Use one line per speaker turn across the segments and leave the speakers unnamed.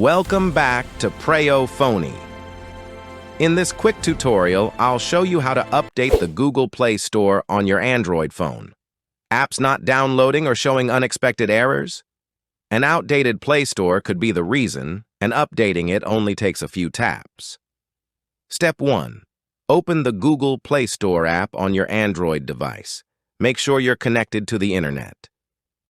Welcome back to Preyo Phonie. In this quick tutorial, I'll show you how to update the Google Play Store on your Android phone. Apps not downloading or showing unexpected errors? An outdated Play Store could be the reason, and updating it only takes a few taps. Step 1. Open the Google Play Store app on your Android device. Make sure you're connected to the internet.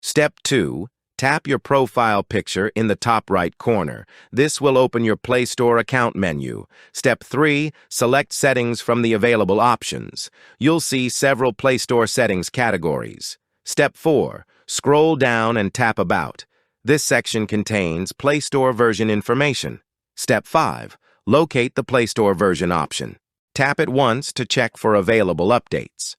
Step 2. Tap your profile picture in the top right corner. This will open your Play Store account menu. Step 3. Select settings from the available options. You'll see several Play Store settings categories. Step 4. Scroll down and tap About. This section contains Play Store version information. Step 5. Locate the Play Store version option. Tap it once to check for available updates.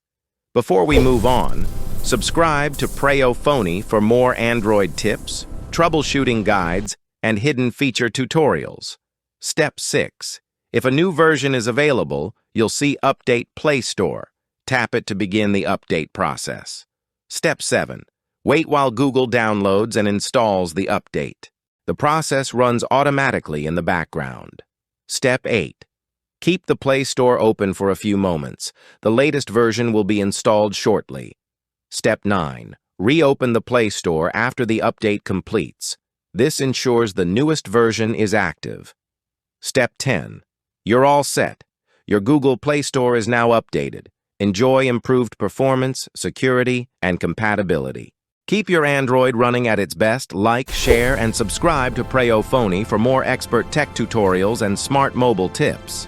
Before we move on, subscribe to Preyo Phonie for more Android tips, troubleshooting guides, and hidden feature tutorials. Step 6. If a new version is available, you'll see Update Play Store. Tap it to begin the update process. Step 7. Wait while Google downloads and installs the update. The process runs automatically in the background. Step 8. Keep the Play Store open for a few moments. The latest version will be installed shortly. Step 9. Reopen the Play Store after the update completes. This ensures the newest version is active. Step 10. You're all set. Your Google Play Store is now updated. Enjoy improved performance, security, and compatibility. Keep your Android running at its best. Like, share, and subscribe to Preyo Phonie for more expert tech tutorials and smart mobile tips.